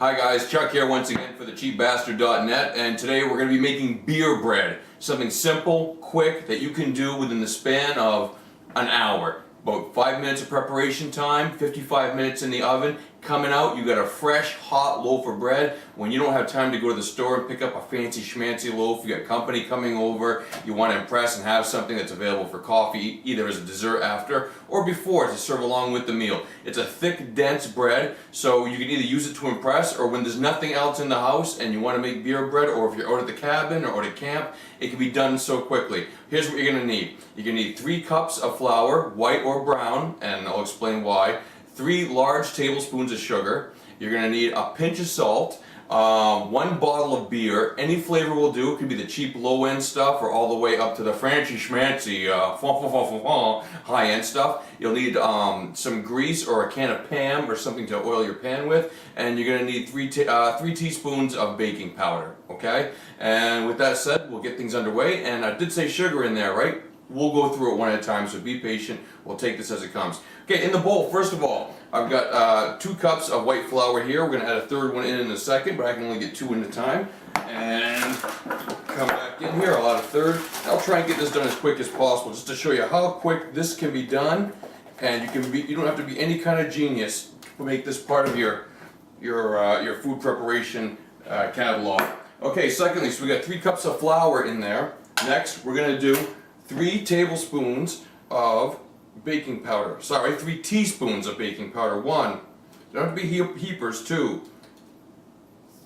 Hi guys, Chuck here once again for thecheapbastard.net, and today we're going to be making beer bread. Something simple, quick, that you can do within the span of an hour. About 5 minutes of preparation time, 55 minutes in the oven. Coming out, you got a fresh, hot loaf of bread. When you don't have time to go to the store and pick up a fancy schmancy loaf, you got company coming over, you want to impress and have something that's available for coffee, either as a dessert after or before to serve along with the meal. It's a thick, dense bread, so you can either use it to impress, or when there's nothing else in the house and you want to make beer bread, or if you're out at the cabin or out at camp, it can be done so quickly. Here's what you're going to need. You're going to need 3 cups of flour, white or brown, and I'll explain why. 3 large tablespoons of sugar. You're going to need a pinch of salt, 1 bottle of beer. Any flavor will do. It could be the cheap low-end stuff or all the way up to the fancy schmancy high-end stuff. You'll need some grease or a can of Pam or something to oil your pan with, and you're going to need 3 teaspoons of baking powder. Okay? And with that said, we'll get things underway. And I did say sugar in there, right? We'll go through it one at a time, so be patient. We'll take this as it comes. Okay, in the bowl, first of all, I've got 2 cups of white flour here. We're going to add a third one in a second, but I can only get 2 at a time. And come back in here, I'll add a third. I'll try and get this done as quick as possible, just to show you how quick this can be done. And you don't have to be any kind of genius to make this part of your food preparation catalog. Okay, secondly, so we got 3 cups of flour in there. Next, we're going to do 3 tablespoons of baking powder. Sorry, 3 teaspoons of baking powder. 1. They don't have to be heapers. 2,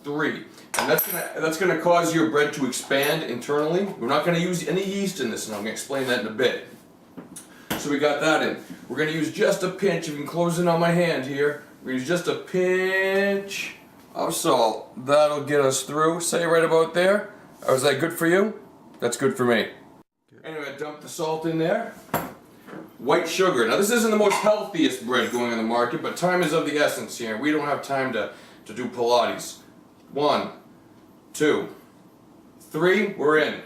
3. And that's gonna cause your bread to expand internally. We're not gonna use any yeast in this, and I'm gonna explain that in a bit. So we got that in. We're gonna use just a pinch. If you can close in on my hand here, we're gonna use just a pinch of salt. That'll get us through. Say right about there. Or is that good for you? That's good for me. Anyway, I dumped the salt in there. White sugar. Now this isn't the most healthiest bread going on the market, but time is of the essence here. We don't have time to do Pilates. 1, 2, 3, we're in.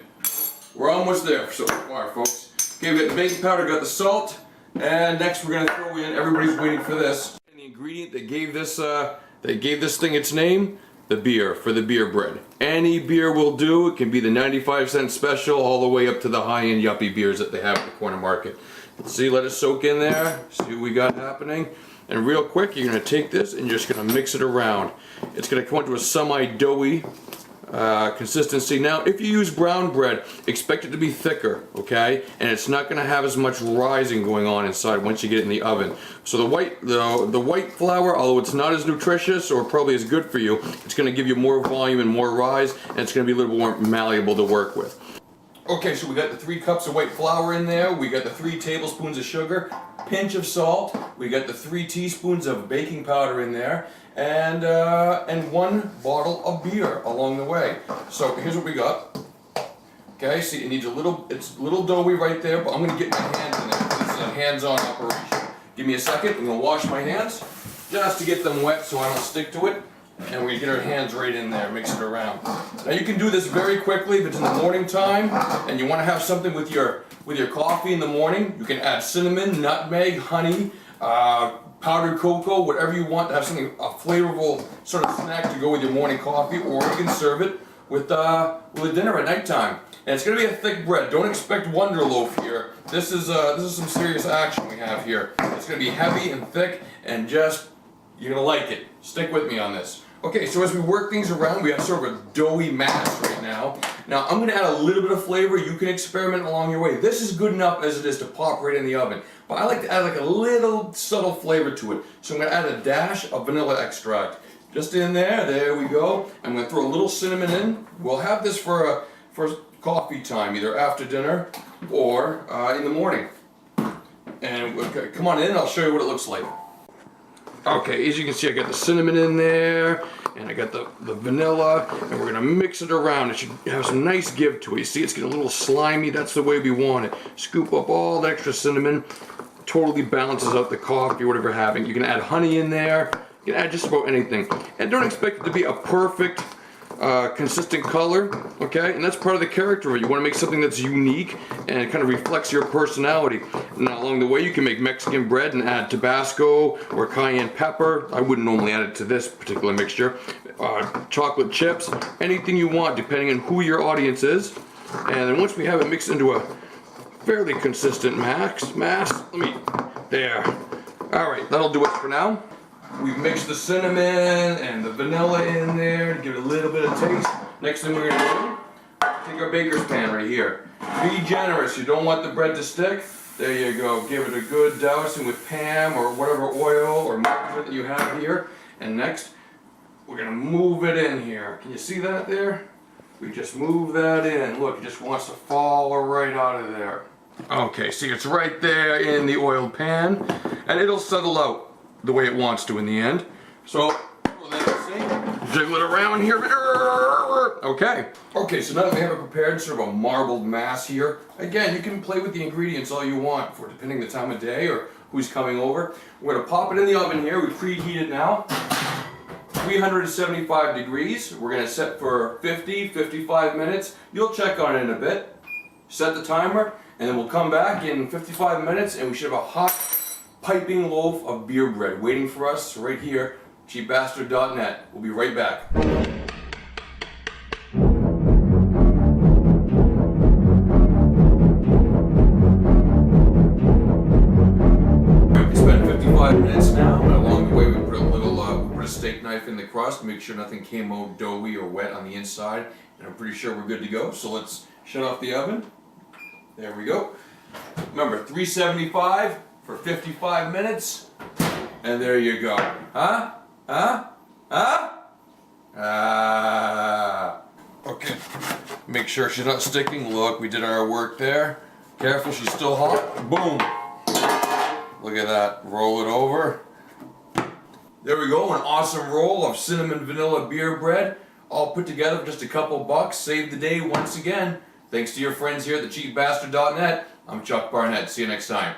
We're almost there so far, folks. Okay, we got the baking powder, got the salt, and next we're gonna throw in, everybody's waiting for this, the ingredient that gave this thing its name, the beer, for the beer bread. Any beer will do. It can be the 95-cent special all the way up to the high-end yuppie beers that they have at the corner market. Let's see, let it soak in there, see what we got happening. And real quick, you're gonna take this and you're just gonna mix it around. It's gonna come into a semi-doughy consistency. Now, if you use brown bread, expect it to be thicker, okay? And it's not gonna have as much rising going on inside once you get it in the oven. So the white flour, although it's not as nutritious or probably as good for you, it's gonna give you more volume and more rise, and it's gonna be a little more malleable to work with. Okay, so we got the 3 cups of white flour in there, we got the 3 tablespoons of sugar, pinch of salt, we got the 3 teaspoons of baking powder in there, and 1 bottle of beer along the way. So here's what we got. Okay, see, it's a little doughy right there, but I'm gonna get my hands in there. This is a hands-on operation. Give me a second, I'm gonna wash my hands just to get them wet so I don't stick to it. And we get our hands right in there, mix it around. Now you can do this very quickly if it's in the morning time and you want to have something with your coffee in the morning. You can add cinnamon, nutmeg, honey, powdered cocoa, whatever you want to have something, a flavorful sort of snack to go with your morning coffee, or you can serve it with a dinner at nighttime. And it's going to be a thick bread. Don't expect Wonder Loaf here. This is some serious action we have here. It's going to be heavy and thick, and you're going to like it. Stick with me on this. Okay, so as we work things around, we have sort of a doughy mass right now. Now I'm going to add a little bit of flavor. You can experiment along your way. This is good enough as it is to pop right in the oven. But I like to add like a little subtle flavor to it. So I'm going to add a dash of vanilla extract. Just in there we go. I'm going to throw a little cinnamon in. We'll have this for coffee time, either after dinner or in the morning. And come on in, I'll show you what it looks like. Okay, as you can see, I got the cinnamon in there, and I got the vanilla, and we're gonna mix it around. It should have some nice give to it. You see, it's getting a little slimy. That's the way we want it. Scoop up all the extra cinnamon. Totally balances out the coffee, whatever you're having. You can add honey in there. You can add just about anything. And don't expect it to be a perfect consistent color, okay? And that's part of the character of it. You want to make something that's unique and it kind of reflects your personality. Now along the way you can make Mexican bread and add Tabasco or cayenne pepper. I wouldn't normally add it to this particular mixture. chocolate chips, anything you want depending on who your audience is. And then once we have it mixed into a fairly consistent mass, there. All right, that'll do it for now. We've mixed the cinnamon and the vanilla in there to give it a little bit of taste. Next thing we're gonna do, take our baker's pan right here. Be generous, you don't want the bread to stick. There you go, give it a good dousing with Pam or whatever oil or margarine that you have here. And next, we're gonna move it in here. Can you see that there? We just move that in. Look, it just wants to fall right out of there. Okay, see, it's right there in the oiled pan, and it'll settle out the way it wants to in the end. So, jiggle it around here. Okay, so now that we have it prepared, sort of a marbled mass here. Again, you can play with the ingredients all you want for depending the time of day or who's coming over. We're gonna pop it in the oven here. We preheat it now. 375 degrees. We're gonna set for 55 minutes. You'll check on it in a bit. Set the timer, and then we'll come back in 55 minutes and we should have a hot, piping loaf of beer bread waiting for us right here, cheapbastard.net. We'll be right back. We spent 55 minutes now, and along the way we put a steak knife in the crust to make sure nothing came out doughy or wet on the inside, and I'm pretty sure we're good to go. So let's shut off the oven. There we go. Remember, 375 for 55 minutes, and there you go. Okay, make sure she's not sticking. Look, we did our work there. Careful, she's still hot. Boom. Look at that, roll it over. There we go, an awesome roll of cinnamon vanilla beer bread, all put together for just a couple bucks. Saved the day once again. Thanks to your friends here at thecheapbastard.net. I'm Chuck Barnett. See you next time.